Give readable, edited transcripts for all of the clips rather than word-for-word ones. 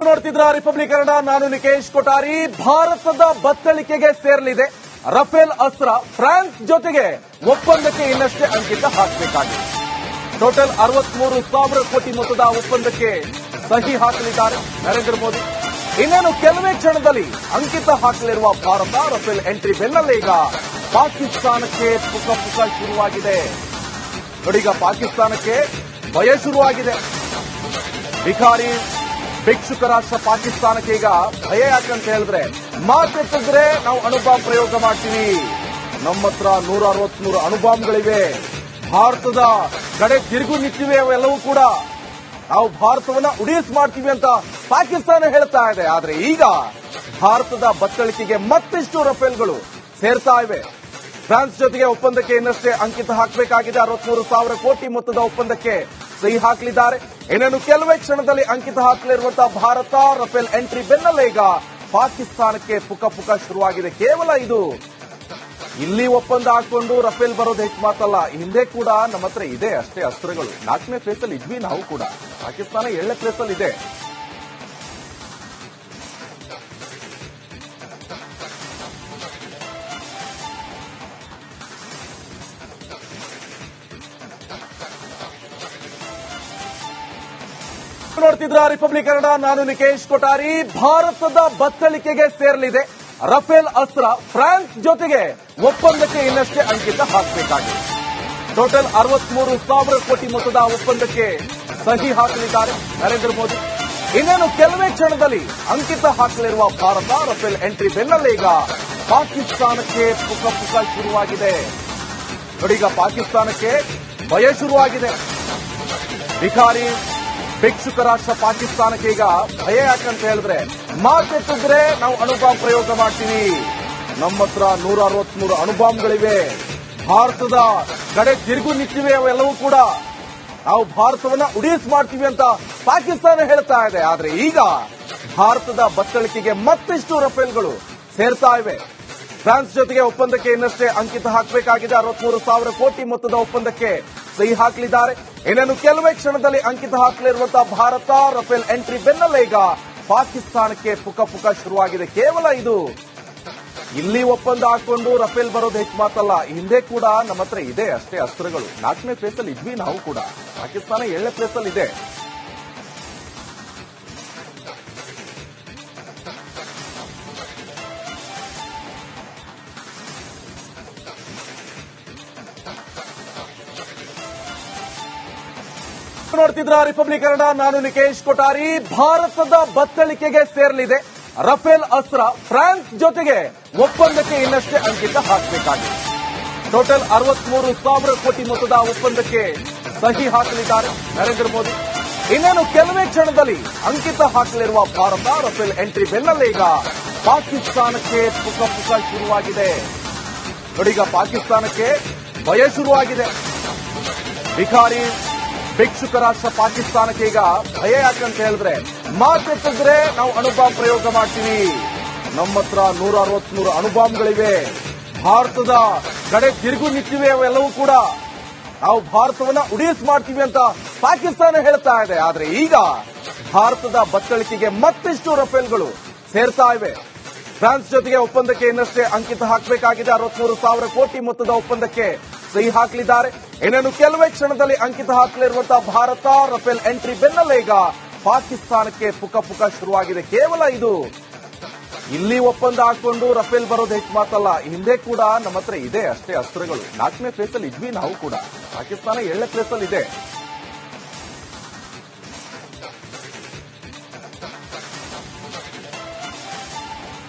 ನೋಡ್ತಿದ್ರ republic Kannada. ನಾನು ನಿಕೇಶ್ ಕೊಠಾರಿ. ಭಾರತದ ಬತ್ತಳಿಕೆಗೆ ಸೇರಲಿದೆ ರಫೇಲ್ ಅಸ್ತ್ರ. ಫ್ರಾನ್ಸ್ ಜೊತೆಗೆ ಒಪ್ಪಂದಕ್ಕೆ ಇನ್ನಷ್ಟೇ ಅಂಕಿತ ಹಾಕಬೇಕಾಗಿದೆ. ಟೋಟಲ್ 63,000 ಕೋಟಿ ಮೊತ್ತದ ಒಪ್ಪಂದಕ್ಕೆ ಸಹಿ ಹಾಕಲಿದ್ದಾರೆ ನರೇಂದ್ರ ಮೋದಿ. ಇನ್ನೇನು ಕೆಲವೇ ಕ್ಷಣದಲ್ಲಿ ಅಂಕಿತ ಹಾಕಲಿರುವ ಭಾರತ ರಫೇಲ್ ಎಂಟ್ರಿ ಬೆನ್ನಲ್ಲೇ ಈಗ ಪಾಕಿಸ್ತಾನಕ್ಕೆ ಪುಕ ಶುರುವಾಗಿದೆ. ನೋಡೀಗ ಪಾಕಿಸ್ತಾನಕ್ಕೆ ಭಯ ಶುರುವಾಗಿದೆ. ಭಿಕಾರಿ ಭಿಕ್ಷುಕ ರಾಷ್ಟ್ರ ಪಾಕಿಸ್ತಾನಕ್ಕೆ ಈಗ ಭಯ ಯಾಕಂತ ಹೇಳಿದ್ರೆ, ಮಾತೆತ್ತಿದ್ರೆ ನಾವು ಅಣುಬಾಂಬ್ ಪ್ರಯೋಗ ಮಾಡ್ತೀವಿ, ನಮ್ಮ ಹತ್ರ 163 ಅಣುಬಾಂಬ್ಗಳಿವೆ, ಭಾರತದ ಕಡೆ ತಿರುಗು ನಿಂತಿವೆ, ಅವೆಲ್ಲವೂ ಕೂಡ ನಾವು ಭಾರತವನ್ನ ಉಡೀಸ್ ಮಾಡ್ತೀವಿ ಅಂತ ಪಾಕಿಸ್ತಾನ ಹೇಳ್ತಾ ಇದೆ. ಆದ್ರೆ ಈಗ ಭಾರತದ ಬತ್ತಳಿಕೆಗೆ ಮತ್ತಿಷ್ಟು ರಫೇಲ್ಗಳು ಸೇರ್ತಾ ಇವೆ. ಫ್ರಾನ್ಸ್ ಜೊತೆಗೆ ಒಪ್ಪಂದಕ್ಕೆ ಇನ್ನಷ್ಟೇ ಅಂಕಿತ ಹಾಕಬೇಕಾಗಿದೆ. 63,000 ಕೋಟಿ ಮೊತ್ತದ ಒಪ್ಪಂದಕ್ಕೆ ಸಹಿ ಹಾಕಲಿದ್ದಾರೆ. ಇನ್ನೇನು ಕೆಲವೇ ಕ್ಷಣದಲ್ಲಿ ಅಂಕಿತ ಹಾಕಲಿರುವಂತಹ ಭಾರತ ರಫೇಲ್ ಎಂಟ್ರಿ ಬೆನ್ನಲ್ಲೇ ಈಗ ಪಾಕಿಸ್ತಾನಕ್ಕೆ ಪುಕ ಶುರುವಾಗಿದೆ. ಕೇವಲ ಇದು ಇಲ್ಲಿ ಒಪ್ಪಂದ ಹಾಕೊಂಡು ರಫೇಲ್ ಬರೋದು ಹೆಚ್ಚು ಮಾತಲ್ಲ, ಹಿಂದೆ ಕೂಡ ನಮ್ಮ ಹತ್ರ ಇದೆ ಅಷ್ಟೇ ಅಸ್ತ್ರಗಳು. 4ನೇ ಪ್ಲೇಸಲ್ಲಿ ಇದ್ವಿ ನಾವು ಕೂಡ, ಪಾಕಿಸ್ತಾನ 7ನೇ ಪ್ಲೇಸಲ್ಲಿ ಇದೆ. ನೋಡ್ತಿದ್ರ ರಿಪಬ್ಲಿಕ್ ಕನ್ನಡ. ನಾನು ನಿಕೇಶ್ ಕೊಠಾರಿ. ಭಾರತದ ಬತ್ತಳಿಕೆಗೆ ಸೇರಲಿದೆ ರಫೇಲ್ ಅಸ್ತ್ರ. ಫ್ರಾನ್ಸ್ ಜೊತೆಗೆ ಒಪ್ಪಂದಕ್ಕೆ ಇನ್ನಷ್ಟೇ ಅಂಕಿತ ಹಾಕಬೇಕಾಗಿದೆ. ಟೋಟಲ್ 63,000 ಕೋಟಿ ಮೊತ್ತದ ಒಪ್ಪಂದಕ್ಕೆ ಸಹಿ ಹಾಕಲಿದ್ದಾರೆ ನರೇಂದ್ರ ಮೋದಿ. ಇನ್ನೇನು ಕೆಲವೇ ಕ್ಷಣದಲ್ಲಿ ಅಂಕಿತ ಹಾಕಲಿರುವ ಭಾರತ ರಫೇಲ್ ಎಂಟ್ರಿ ಬೆನ್ನಲ್ಲೇ ಈಗ ಪಾಕಿಸ್ತಾನಕ್ಕೆ ಪುಕ ಶುರುವಾಗಿದೆ. ನೋಡೀಗ ಪಾಕಿಸ್ತಾನಕ್ಕೆ ಭಯ ಶುರುವಾಗಿದೆ. ಭಿಕಾರಿ ಭಿಕ್ಷುಕ ರಾಷ್ಟ್ರ ಪಾಕಿಸ್ತಾನಕ್ಕೆ ಈಗ ಭಯ ಯಾಕಂತ ಹೇಳಿದ್ರೆ, ಮಾತೆತ್ತಿದ್ರೆ ನಾವು ಅಣುಬಾಂಬ್ ಪ್ರಯೋಗ ಮಾಡ್ತೀವಿ, ನಮ್ಮ ಹತ್ರ 163 ಅಣುಬಾಂಬ್ಗಳಿವೆ, ಭಾರತದ ಕಡೆ ತಿರುಗು ನಿಂತಿವೆ, ಅವೆಲ್ಲವೂ ಕೂಡ ನಾವು ಭಾರತವನ್ನ ಉಡೀಸ್ ಮಾಡ್ತೀವಿ ಅಂತ ಪಾಕಿಸ್ತಾನ ಹೇಳ್ತಾ ಇದೆ. ಆದ್ರೆ ಈಗ ಭಾರತದ ಬತ್ತಳಿಕೆಗೆ ಮತ್ತಿಷ್ಟು ರಫೇಲ್ಗಳು ಸೇರ್ತಾ ಇವೆ. ಫ್ರಾನ್ಸ್ ಜೊತೆಗೆ ಒಪ್ಪಂದಕ್ಕೆ ಇನ್ನಷ್ಟೇ ಅಂಕಿತ ಹಾಕಬೇಕಾಗಿದೆ. 63,000 ಕೋಟಿ ಮೊತ್ತದ ಒಪ್ಪಂದಕ್ಕೆ ಸಹಿ ಹಾಕಲಿದ್ದಾರೆ. ಇನ್ನೇನು ಕೆಲವೇ ಕ್ಷಣದಲ್ಲಿ ಅಂಕಿತ ಹಾಕಲಿರುವಂತಹ ಭಾರತ ರಫೇಲ್ ಎಂಟ್ರಿ ಬೆನ್ನಲ್ಲೇ ಈಗ ಪಾಕಿಸ್ತಾನಕ್ಕೆ ಪುಕ ಶುರುವಾಗಿದೆ. ಕೇವಲ ಇದು ಇಲ್ಲಿ ಒಪ್ಪಂದ ಹಾಕೊಂಡು ರಫೇಲ್ ಬರೋದು ಹೆಚ್ಚು ಮಾತಲ್ಲ, ಹಿಂದೆ ಕೂಡ ನಮ್ಮ ಹತ್ರ ಇದೆ ಅಷ್ಟೇ ಅಸ್ತ್ರಗಳು. 4ನೇ ಪ್ಲೇಸಲ್ಲಿ ಇದ್ವಿ ನಾವು ಕೂಡ, ಪಾಕಿಸ್ತಾನ 7ನೇ ಪ್ಲೇಸಲ್ಲಿ ಇದೆ. ನೋಡ್ತಿದ್ರ ರಿಪಬ್ಲಿಕ್ ಕನ್ನಡ. ನಾನು ನಿಕೇಶ್ ಕೊಠಾರಿ. ಭಾರತದ ಬತ್ತಳಿಕೆಗೆ ಸೇರಲಿದೆ ರಫೇಲ್ ಅಸ್ತ್ರ. ಫ್ರಾನ್ಸ್ ಜೊತೆಗೆ ಒಪ್ಪಂದಕ್ಕೆ ಇನ್ನಷ್ಟೇ ಅಂಕಿತ ಹಾಕಬೇಕಾಗಿದೆ. ಟೋಟಲ್ 63,000 ಕೋಟಿ ಮೊತ್ತದ ಒಪ್ಪಂದಕ್ಕೆ ಸಹಿ ಹಾಕಲಿದ್ದಾರೆ ನರೇಂದ್ರ ಮೋದಿ. ಇನ್ನೇನು ಕೆಲವೇ ಕ್ಷಣದಲ್ಲಿ ಅಂಕಿತ ಹಾಕಲಿರುವ ಭಾರತ ರಫೇಲ್ ಎಂಟ್ರಿ ಬೆನ್ನಲ್ಲೇ ಈಗ ಪಾಕಿಸ್ತಾನಕ್ಕೆ ಪುಕ ಶುರುವಾಗಿದೆ. ನೋಡೀಗ ಪಾಕಿಸ್ತಾನಕ್ಕೆ ಭಯ ಶುರುವಾಗಿದೆ. ಭಿಕಾರಿ ಭಿಕ್ಷುಕ ರಾಷ್ಟ್ರ ಪಾಕಿಸ್ತಾನಕ್ಕೆ ಈಗ ಭಯ ಯಾಕಂತ ಹೇಳಿದ್ರೆ, ಮಾತೆತ್ತಿದ್ರೆ ನಾವು ಅಣುಬಾಂಬ್ ಪ್ರಯೋಗ ಮಾಡ್ತೀವಿ, ನಮ್ಮ ಹತ್ರ 163 ಅಣುಬಾಂಬ್ಗಳಿವೆ, ಭಾರತದ ಕಡೆ ತಿರುಗು ನಿಂತಿವೆ, ಅವೆಲ್ಲವೂ ಕೂಡ ನಾವು ಭಾರತವನ್ನ ಉಡೀಸ್ ಮಾಡ್ತೀವಿ ಅಂತ ಪಾಕಿಸ್ತಾನ ಹೇಳ್ತಾ ಇದೆ. ಆದ್ರೆ ಈಗ ಭಾರತದ ಬತ್ತಳಿಕೆಗೆ ಮತ್ತಿಷ್ಟು ರಫೇಲ್ಗಳು ಸೇರ್ತಾ ಇವೆ. ಫ್ರಾನ್ಸ್ ಜೊತೆಗೆ ಒಪ್ಪಂದಕ್ಕೆ ಇನ್ನಷ್ಟೇ ಅಂಕಿತ ಹಾಕಬೇಕಾಗಿದೆ. 63,000 ಕೋಟಿ ಮೊತ್ತದ ಒಪ್ಪಂದಕ್ಕೆ ಸಹಿ ಹಾಕಲಿದ್ದಾರೆ. ಇನ್ನೇನು ಕೆಲವೇ ಕ್ಷಣದಲ್ಲಿ ಅಂಕಿತ ಹಾಕಲಿರುವಂತಹ ಭಾರತ ರಫೇಲ್ ಎಂಟ್ರಿ ಬೆನ್ನಲ್ಲೇ ಈಗ ಪಾಕಿಸ್ತಾನಕ್ಕೆ ಪುಕ ಶುರುವಾಗಿದೆ. ಕೇವಲ ಇದು ಇಲ್ಲಿ ಒಪ್ಪಂದ ಹಾಕೊಂಡು ರಫೇಲ್ ಬರೋದು ಹೆಚ್ಚು ಮಾತಲ್ಲ, ಹಿಂದೆ ಕೂಡ ನಮ್ಮ ಹತ್ರ ಇದೆ ಅಷ್ಟೇ ಅಸ್ತ್ರಗಳು. 4ನೇ ಪ್ಲೇಸಲ್ಲಿ ಇದ್ವಿ ನಾವು ಕೂಡ, ಪಾಕಿಸ್ತಾನ 7ನೇ ಪ್ಲೇಸಲ್ಲಿ ಇದೆ.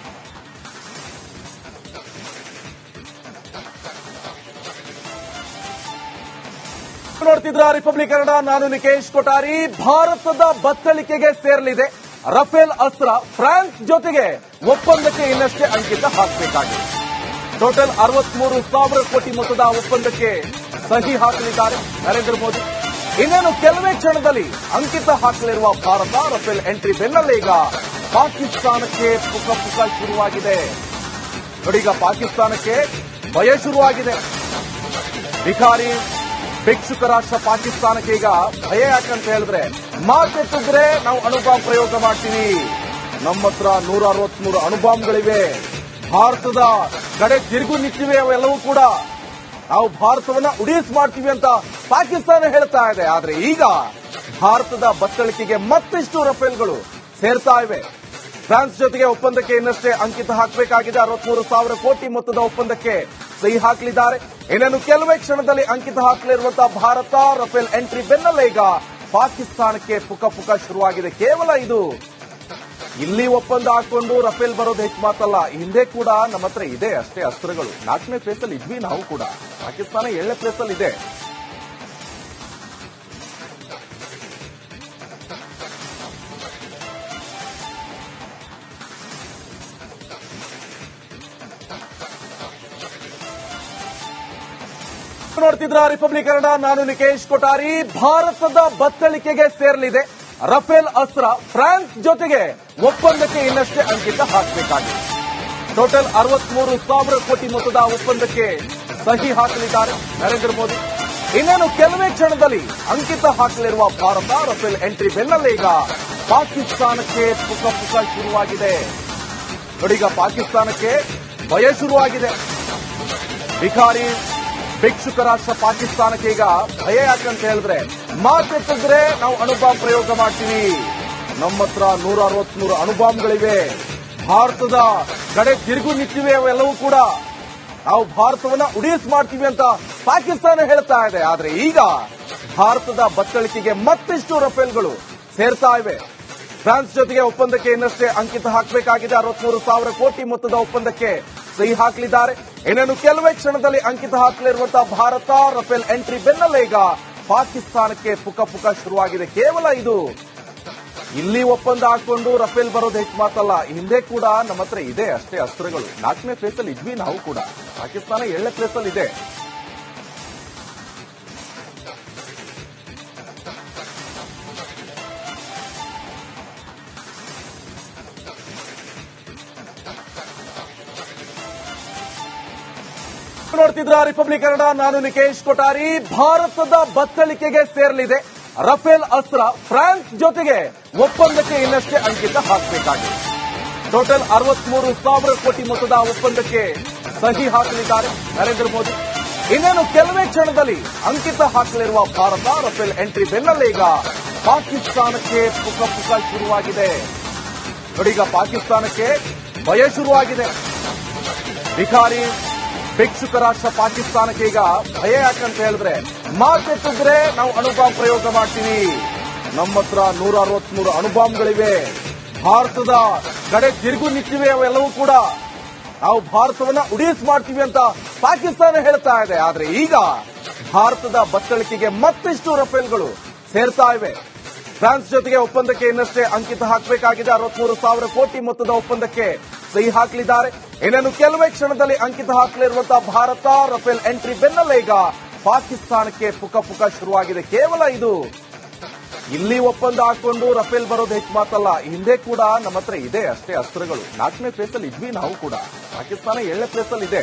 ನೋಡ್ತಿದ್ರ ರಿಪಬ್ಲಿಕ್ ಕನ್ನಡ. ನಾನು ನಿಕೇಶ್ ಕೊಠಾರಿ. ಭಾರತದ ಬತ್ತಳಿಕೆಗೆ ಸೇರಲಿದೆ ರಫೇಲ್ ಅಸ್ತ್ರ. ಫ್ರಾನ್ಸ್ ಜೊತೆಗೆ ಒಪ್ಪಂದಕ್ಕೆ ಇನ್ನಷ್ಟೇ ಅಂಕಿತ ಹಾಕಬೇಕಾಗಿದೆ. ಟೋಟಲ್ 63,000 ಕೋಟಿ ಮೊತ್ತದ ಒಪ್ಪಂದಕ್ಕೆ ಸಹಿ ಹಾಕಲಿದ್ದಾರೆ ನರೇಂದ್ರ ಮೋದಿ. ಇನ್ನೇನು ಕೆಲವೇ ಕ್ಷಣದಲ್ಲಿ ಅಂಕಿತ ಹಾಕಲಿರುವ ಭಾರತ ರಫೇಲ್ ಎಂಟ್ರಿ ಬೆನ್ನಲ್ಲೇ ಈಗ ಪಾಕಿಸ್ತಾನಕ್ಕೆ ಪುಕ ಶುರುವಾಗಿದೆ. ನೋಡೀಗ ಪಾಕಿಸ್ತಾನಕ್ಕೆ ಭಯ ಶುರುವಾಗಿದೆ. ಭಿಕಾರಿ ಭಿಕ್ಷುಕ ರಾಷ್ಟ್ರ ಪಾಕಿಸ್ತಾನಕ್ಕೆ ಈಗ ಭಯ ಯಾಕಂತ ಹೇಳಿದ್ರೆ, ಮಾತೆತ್ತಿದ್ರೆ ನಾವು ಅಣುಬಾಂಬ್ ಪ್ರಯೋಗ ಮಾಡ್ತೀವಿ. ನಮ್ಮ ಹತ್ರ 163 ಅಣುಬಾಂಬ್ಗಳಿವೆ. ಭಾರತದ ಕಡೆ ತಿರುಗು ನಿಂತಿವೆ ಅವೆಲ್ಲವೂ ಕೂಡ. ನಾವು ಭಾರತವನ್ನ ಉಡೀಸ್ ಮಾಡ್ತೀವಿ ಅಂತ ಪಾಕಿಸ್ತಾನ ಹೇಳ್ತಾ ಇದೆ. ಆದ್ರೆ ಈಗ ಭಾರತದ ಬತ್ತಳಿಕೆಗೆ ಮತ್ತಿಷ್ಟು ರಫೇಲ್ಗಳು ಸೇರ್ತಾ ಇವೆ. ಫ್ರಾನ್ಸ್ ಜೊತೆಗೆ ಒಪ್ಪಂದಕ್ಕೆ ಇನ್ನಷ್ಟೇ ಅಂಕಿತ ಹಾಕಬೇಕಾಗಿದೆ. 63,000 ಕೋಟಿ ಮೊತ್ತದ ಒಪ್ಪಂದಕ್ಕೆ ಸಹಿ ಹಾಕಲಿದ್ದಾರೆ. ಇನ್ನೇನು ಕೆಲವೇ ಕ್ಷಣದಲ್ಲಿ ಅಂಕಿತ ಹಾಕಲಿರುವಂತಹ ಭಾರತ ರಫೇಲ್ ಎಂಟ್ರಿ ಬೆನ್ನಲ್ಲೇ ಈಗ ಪಾಕಿಸ್ತಾನಕ್ಕೆ ಪುಕ ಶುರುವಾಗಿದೆ. ಕೇವಲ ಇದು ಇಲ್ಲಿ ಒಪ್ಪಂದ ಹಾಕೊಂಡು ರಫೇಲ್ ಬರೋದು ಹೆಚ್ಚು ಮಾತಲ್ಲ. ಹಿಂದೆ ಕೂಡ ನಮ್ಮ ಹತ್ರ ಇದೆ ಅಷ್ಟೇ ಅಸ್ತ್ರಗಳು. 4ನೇ ಪ್ಲೇಸ್ ಅಲ್ಲಿ ಇದ್ವಿ ನಾವು ಕೂಡ. ಪಾಕಿಸ್ತಾನ 7ನೇ ಪ್ಲೇಸ್ ಅಲ್ಲಿ ಇದೆ. ನೋಡ್ತಿದ್ರ ರಿಪಬ್ಲಿಕ್ ಕನ್ನಡ, ನಾನು ನಿಕೇಶ್ ಕೊಠಾರಿ. ಭಾರತದ ಬತ್ತಳಿಕೆಗೆ ಸೇರಲಿದೆ ರಫೇಲ್ ಅಸ್ತ್ರ. ಫ್ರಾನ್ಸ್ ಜೊತೆಗೆ ಒಪ್ಪಂದಕ್ಕೆ ಇನ್ನಷ್ಟೇ ಅಂಕಿತ ಹಾಕಬೇಕಾಗಿದೆ. ಟೋಟಲ್ 63,000 ಕೋಟಿ ಮೊತ್ತದ ಒಪ್ಪಂದಕ್ಕೆ ಸಹಿ ಹಾಕಲಿದ್ದಾರೆ ನರೇಂದ್ರ ಮೋದಿ. ಇನ್ನೇನು ಕೆಲವೇ ಕ್ಷಣದಲ್ಲಿ ಅಂಕಿತ ಹಾಕಲಿರುವ ಭಾರತ ರಫೇಲ್ ಎಂಟ್ರಿ ಬೆನ್ನಲ್ಲೇ ಈಗ ಪಾಕಿಸ್ತಾನಕ್ಕೆ ಪುಕ ಶುರುವಾಗಿದೆ. ನೋಡೀಗ ಪಾಕಿಸ್ತಾನಕ್ಕೆ ಭಯ ಶುರುವಾಗಿದೆ. ಭಿಕ್ಷುಕ ರಾಷ್ಟ್ರ ಪಾಕಿಸ್ತಾನಕ್ಕೆ ಈಗ ಭಯ ಯಾಕಂತ ಹೇಳಿದ್ರೆ, ಮಾತೆತ್ತಿದ್ರೆ ನಾವು ಅಣುಬಾಂಬ್ ಪ್ರಯೋಗ ಮಾಡ್ತೀವಿ. ನಮ್ಮ ಹತ್ರ 163 ಅಣುಬಾಂಬ್ಗಳಿವೆ. ಭಾರತದ ಕಡೆ ತಿರುಗು ನಿಂತಿವೆ ಅವೆಲ್ಲವೂ ಕೂಡ. ನಾವು ಭಾರತವನ್ನ ಉಡೀಸ್ ಮಾಡ್ತೀವಿ ಅಂತ ಪಾಕಿಸ್ತಾನ ಹೇಳ್ತಾ ಇದೆ. ಆದ್ರೆ ಈಗ ಭಾರತದ ಬತ್ತಳಿಕೆಗೆ ಮತ್ತಿಷ್ಟು ರಫೇಲ್ಗಳು ಸೇರ್ತಾ ಇವೆ. ಫ್ರಾನ್ಸ್ ಜೊತೆಗೆ ಒಪ್ಪಂದಕ್ಕೆ ಇನ್ನಷ್ಟೇ ಅಂಕಿತ ಹಾಕಬೇಕಾಗಿದೆ. 63,000 ಕೋಟಿ ಮೊತ್ತದ ಒಪ್ಪಂದಕ್ಕೆ ಸಹಿ ಹಾಕಲಿದ್ದಾರೆ. ಇನ್ನೇನು ಕೆಲವೇ ಕ್ಷಣದಲ್ಲಿ ಅಂಕಿತ ಹಾಕಲಿರುವಂತಹ ಭಾರತ ರಫೇಲ್ ಎಂಟ್ರಿ ಬೆನ್ನಲ್ಲೇ ಈಗ ಪಾಕಿಸ್ತಾನಕ್ಕೆ ಪುಕ ಶುರುವಾಗಿದೆ. ಕೇವಲ ಇದು ಇಲ್ಲಿ ಒಪ್ಪಂದ ಹಾಕೊಂಡು ರಫೇಲ್ ಬರೋದು ಹೆಚ್ಚು ಮಾತಲ್ಲ. ಹಿಂದೆ ಕೂಡ ನಮ್ಮ ಹತ್ರ ಇದೆ ಅಷ್ಟೇ ಅಸ್ತ್ರಗಳು. 4ನೇ ಪ್ಲೇಸ್ ಅಲ್ಲಿ ಇದ್ವಿ ನಾವು ಕೂಡ. ಪಾಕಿಸ್ತಾನ 7ನೇ ಪ್ಲೇಸ್ ಅಲ್ಲಿ ಇದೆ. ನೋಡ್ತಿದ್ರ ರಿಪಬ್ಲಿಕ್ ಕನ್ನಡ, ನಾನು ನಿಕೇಶ್ ಕೊಠಾರಿ. ಭಾರತದ ಬತ್ತಳಿಕೆಗೆ ಸೇರಲಿದೆ ರಫೇಲ್ ಅಸ್ತ್ರ. ಫ್ರಾನ್ಸ್ ಜೊತೆಗೆ ಒಪ್ಪಂದಕ್ಕೆ ಇನ್ನಷ್ಟೇ ಅಂಕಿತ ಹಾಕಬೇಕಾಗಿದೆ. ಟೋಟಲ್ 63,000 ಕೋಟಿ ಮೊತ್ತದ ಒಪ್ಪಂದಕ್ಕೆ ಸಹಿ ಹಾಕಲಿದ್ದಾರೆ ನರೇಂದ್ರ ಮೋದಿ. ಇನ್ನೇನು ಕೆಲವೇ ಕ್ಷಣದಲ್ಲಿ ಅಂಕಿತ ಹಾಕಲಿರುವ ಭಾರತ ರಫೇಲ್ ಎಂಟ್ರಿ ಬೆನ್ನಲ್ಲೇ ಈಗ ಪಾಕಿಸ್ತಾನಕ್ಕೆ ಪುಕ ಶುರುವಾಗಿದೆ. ನೋಡೀಗ ಪಾಕಿಸ್ತಾನಕ್ಕೆ ಭಯ ಶುರುವಾಗಿದೆ. ಭಿಕ್ಷುಕ ರಾಷ್ಟ್ರ ಪಾಕಿಸ್ತಾನಕ್ಕೆ ಈಗ ಭಯ ಯಾಕಂತ ಹೇಳಿದ್ರೆ, ಮಾತೆತ್ತಿದ್ರೆ ನಾವು ಅಣುಬಾಂಬ್ ಪ್ರಯೋಗ ಮಾಡ್ತೀವಿ. ನಮ್ಮ ಹತ್ರ 163 ಅಣುಬಾಂಬ್ಗಳಿವೆ. ಭಾರತದ ಕಡೆ ತಿರುಗು ನಿಂತಿವೆ ಅವೆಲ್ಲವೂ ಕೂಡ. ನಾವು ಭಾರತವನ್ನ ಉಡೀಸ್ ಮಾಡ್ತೀವಿ ಅಂತ ಪಾಕಿಸ್ತಾನ ಹೇಳ್ತಾ ಇದೆ. ಆದ್ರೆ ಈಗ ಭಾರತದ ಬತ್ತಳಿಕೆಗೆ ಮತ್ತಿಷ್ಟು ರಫೇಲ್ಗಳು ಸೇರ್ತಾ ಇವೆ. ಫ್ರಾನ್ಸ್ ಜೊತೆಗೆ ಒಪ್ಪಂದಕ್ಕೆ ಇನ್ನಷ್ಟೇ ಅಂಕಿತ ಹಾಕಬೇಕಾಗಿದೆ. 63,000 ಕೋಟಿ ಮೊತ್ತದ ಒಪ್ಪಂದಕ್ಕೆ ಸಹಿ ಹಾಕಲಿದ್ದಾರೆ. ಇನ್ನೇನು ಕೆಲವೇ ಕ್ಷಣದಲ್ಲಿ ಅಂಕಿತ ಹಾಕಲಿರುವಂತಹ ಭಾರತ ರಫೇಲ್ ಎಂಟ್ರಿ ಬೆನ್ನಲ್ಲೇ ಈಗ ಪಾಕಿಸ್ತಾನಕ್ಕೆ ಪುಕ ಶುರುವಾಗಿದೆ. ಕೇವಲ ಇದು ಇಲ್ಲಿ ಒಪ್ಪಂದ ಹಾಕೊಂಡು ರಫೇಲ್ ಬರೋದು ಹೆಚ್ಚು ಮಾತಲ್ಲ. ಹಿಂದೆ ಕೂಡ ನಮ್ಮ ಹತ್ರ ಇದೆ ಅಷ್ಟೇ ಅಸ್ತ್ರಗಳು. 4ನೇ ಪ್ಲೇಸ್ ಅಲ್ಲಿ ಇದ್ವಿ ನಾವು ಕೂಡ. ಪಾಕಿಸ್ತಾನ 7ನೇ ಪ್ಲೇಸ್ ಅಲ್ಲಿ ಇದೆ.